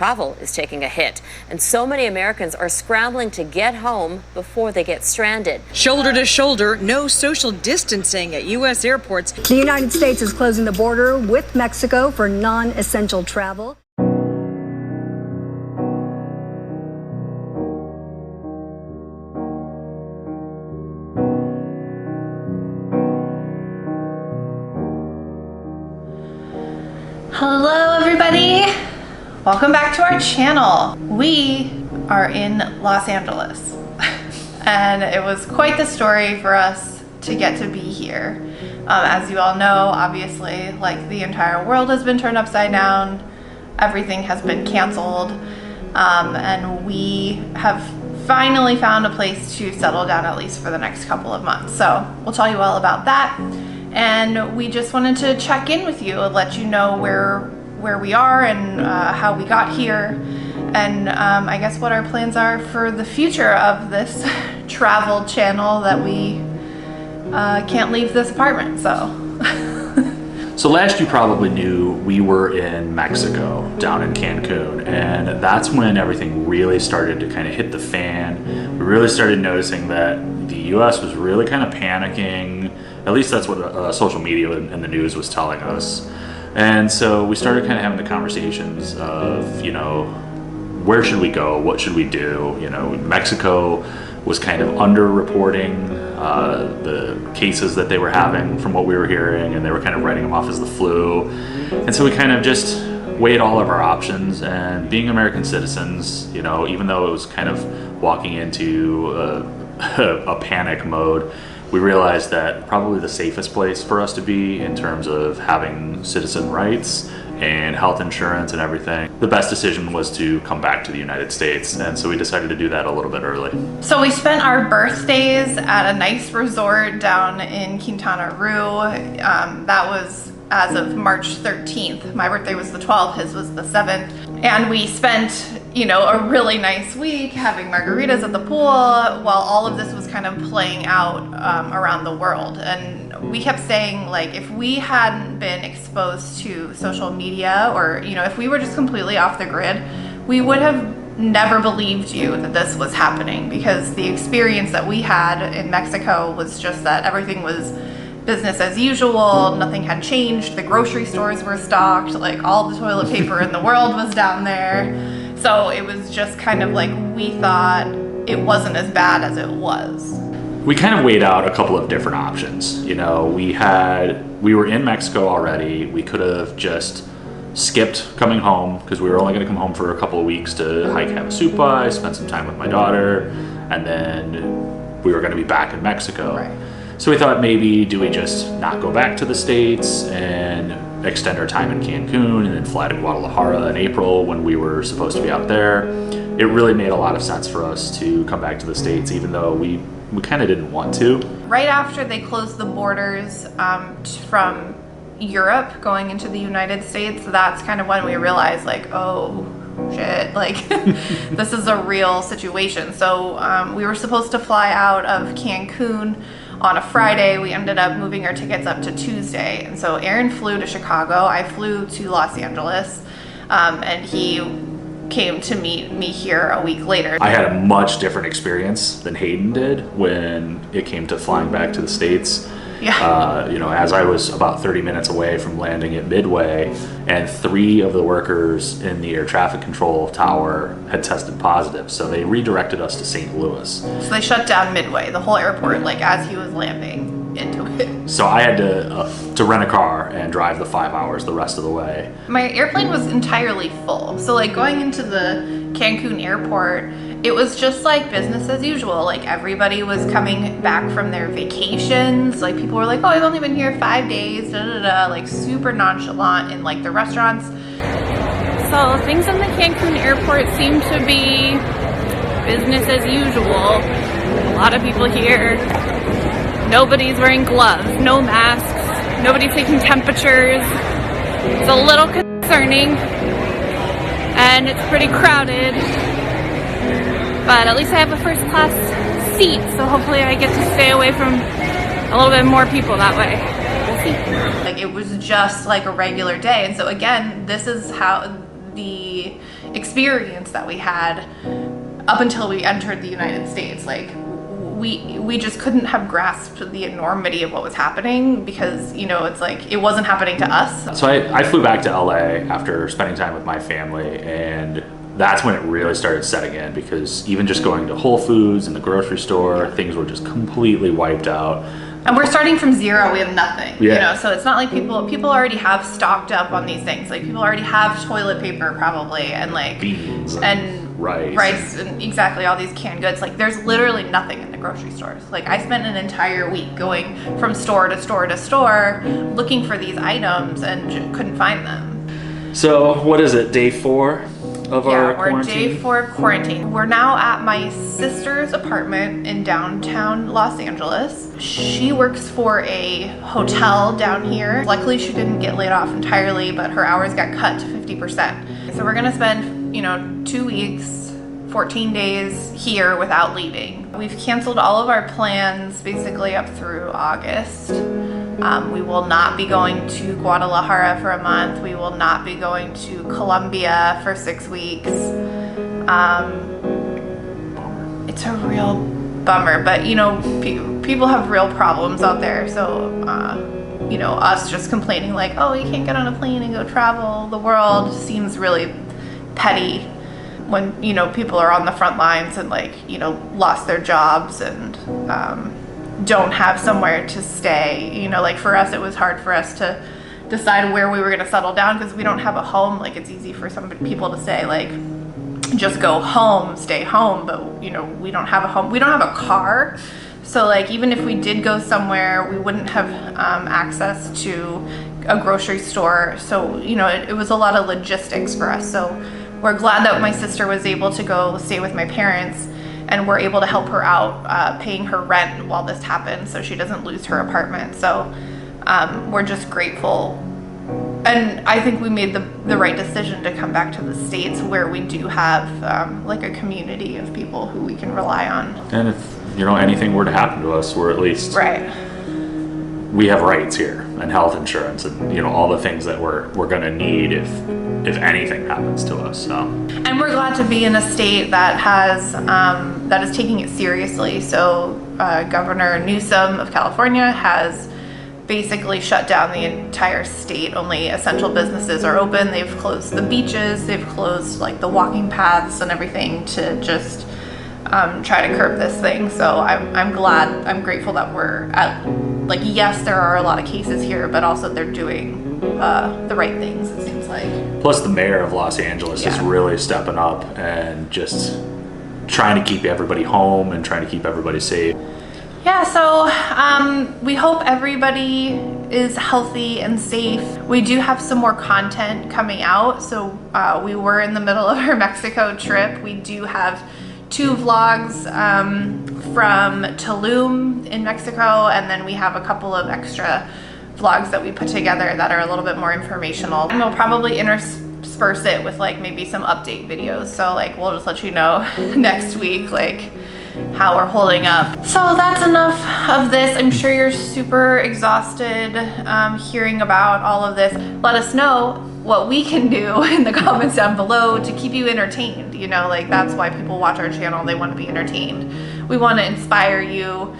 travel is taking a hit, and so many Americans are scrambling to get home before they get stranded. Shoulder to shoulder, no social distancing at U.S. airports. The United States is closing the border with Mexico for non-essential travel. Hello everybody, welcome back to our channel. We are in Los Angeles and it was quite the story for us to get to be here. As you all know, obviously, like, the entire world has been turned upside down, everything has been canceled, and we have finally found a place to settle down, at least for the next couple of months. So we'll tell you all about that. And we just wanted to check in with you and let you know where we are and how we got here, and I guess what our plans are for the future of this travel channel that we can't leave this apartment. So last you probably knew we were in Mexico, down in Cancun, and that's when everything really started to kind of hit the fan. We really started noticing that the US was really kind of panicking. At least that's what social media and the news was telling us. And so we started kind of having the conversations of, you know, where should we go? What should we do? You know, Mexico was kind of underreporting the cases that they were having from what we were hearing, and they were kind of writing them off as the flu. And so we kind of just weighed all of our options, and being American citizens, you know, even though it was kind of walking into a panic mode, we realized that probably the safest place for us to be in terms of having citizen rights and health insurance and everything, the best decision was to come back to the United States. And so we decided to do that a little bit early. So we spent our birthdays at a nice resort down in Quintana Roo. That was as of March 13th. My birthday was the 12th, his was the 7th. And we spent, you know, a really nice week having margaritas at the pool while all of this was kind of playing out around the world. And we kept saying, like, if we hadn't been exposed to social media, or, you know, if we were just completely off the grid, we would have never believed you that this was happening, because the experience that we had in Mexico was just that everything was business as usual, nothing had changed, the grocery stores were stocked, like all the toilet paper in the world was down there. So it was just kind of like, we thought it wasn't as bad as it was. We kind of weighed out a couple of different options. You know, we were in Mexico already. We could have just skipped coming home, because we were only going to come home for a couple of weeks to hike Havasupai, spend some time with my daughter, and then we were going to be back in Mexico. Right. So we thought, maybe do we just not go back to the States and extend our time in Cancun and then fly to Guadalajara in April when we were supposed to be out there? It really made a lot of sense for us to come back to the States, even though we kind of didn't want to. Right after they closed the borders from Europe going into the United States, that's kind of when we realized, like, oh shit, like this is a real situation. So we were supposed to fly out of Cancun on a Friday. We ended up moving our tickets up to Tuesday. And so Aaron flew to Chicago, I flew to Los Angeles, and he came to meet me here a week later. I had a much different experience than Hayden did when it came to flying back to the States. Yeah. You know, as I was about 30 minutes away from landing at Midway, and 3 of the workers in the air traffic control tower had tested positive, so they redirected us to St. Louis. So they shut down Midway, the whole airport, like as he was landing into it. So I had to rent a car and drive the 5 hours the rest of the way. My airplane was entirely full. So like going into the Cancun airport, it was just like business as usual. Like everybody was coming back from their vacations. Like people were like, oh, I've only been here 5 days, da da da, like super nonchalant in like the restaurants. So things in the Cancun airport seem to be business as usual. A lot of people here. Nobody's wearing gloves, no masks, nobody's taking temperatures. It's a little concerning, and it's pretty crowded, but at least I have a first class seat, so hopefully I get to stay away from a little bit more people that way. We'll see. Like, it was just like a regular day, and so again, this is how the experience that we had up until we entered the United States. Like, we just couldn't have grasped the enormity of what was happening because, you know, it's like it wasn't happening to us. So I flew back to LA after spending time with my family, and that's when it really started setting in, because even just going to Whole Foods and the grocery store, things were just completely wiped out. And we're starting from zero. We have nothing, Yeah. you know, so it's not like people already have stocked up on these things. Like, people already have toilet paper probably, and like Beans and rice and exactly all these canned goods. Like, there's literally nothing in the grocery stores. Like, I spent an entire week going from store to store to store looking for these items and couldn't find them. So what is it, day 4 of our We're quarantine? day 4 of quarantine. We're now at my sister's apartment in downtown Los Angeles. She works for a hotel down here. Luckily, she didn't get laid off entirely, but her hours got cut to 50%. So we're gonna spend, you know, 2 weeks, 14 days here without leaving. We've canceled all of our plans basically up through August. We will not be going to Guadalajara for a month. We will not be going to Colombia for 6 weeks. It's a real bummer, but you know, people have real problems out there. So, you know, us just complaining like, oh, you can't get on a plane and go travel the world seems really petty when, you know, people are on the front lines and like, you know, lost their jobs and, don't have somewhere to stay. You know, like for us, it was hard for us to decide where we were going to settle down because we don't have a home. Like, it's easy for some people to say like, just go home, stay home, but you know, we don't have a home. We don't have a car. So like, even if we did go somewhere, we wouldn't have access to a grocery store. So, you know, it was a lot of logistics for us. So we're glad that my sister was able to go stay with my parents, and we're able to help her out paying her rent while this happens so she doesn't lose her apartment. So we're just grateful. And I think we made the right decision to come back to the States where we do have like a community of people who we can rely on. And if, you know, anything were to happen to us, we're at least, Right. we have rights here and health insurance and, you know, all the things that we're going to need if anything happens to us. So. And we're glad to be in a state that has that is taking it seriously. So Governor Newsom of California has basically shut down the entire state. Only essential businesses are open. They've closed the beaches. They've closed like the walking paths and everything to just try to curb this thing. So I'm glad, I'm grateful that we're at, like, yes, there are a lot of cases here, but also they're doing the right things, it seems like. Plus the mayor of Los Angeles is really stepping up and just trying to keep everybody home and trying to keep everybody safe. Yeah, so we hope everybody is healthy and safe. We do have some more content coming out. So we were in the middle of our Mexico trip. We do have 2 vlogs from Tulum in Mexico, and then we have a couple of extra vlogs that we put together that are a little bit more informational. And we'll probably intersperse it with like maybe some update videos. So like we'll just let you know next week like how we're holding up. So that's enough of this. I'm sure you're super exhausted hearing about all of this. Let us know what we can do in the comments down below to keep you entertained. You know, like that's why people watch our channel. They want to be entertained. We want to inspire you.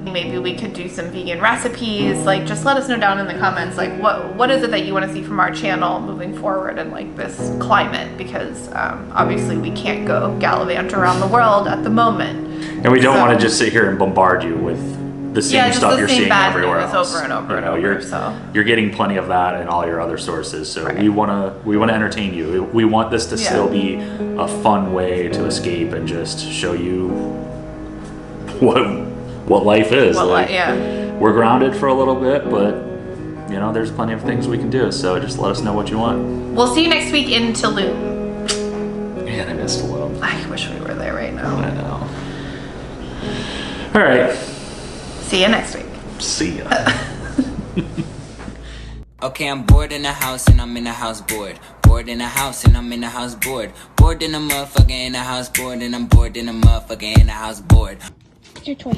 Maybe we could do some vegan recipes. Like, just let us know down in the comments, like what is it that you want to see from our channel moving forward in like this climate, because obviously we can't go gallivant around the world at the moment. And we don't want to just sit here and bombard you with the same stuff you're seeing everywhere else. Over and over and over. You're getting plenty of that in all your other sources. So we want to entertain you. We want this to still be a fun way to escape and just show you what life is. We're grounded for a little bit, but you know, there's plenty of things we can do. So just let us know what you want. We'll see you next week in Tulum. Man, I missed Tulum. I wish we were there right now. I know. All right. See you next week. See ya. Okay, I'm bored in the house and I'm in the house bored. Bored in the house and I'm in the house bored. Bored in the motherfucker in the house bored, and I'm bored in the motherfucker in the house bored. It's your toy.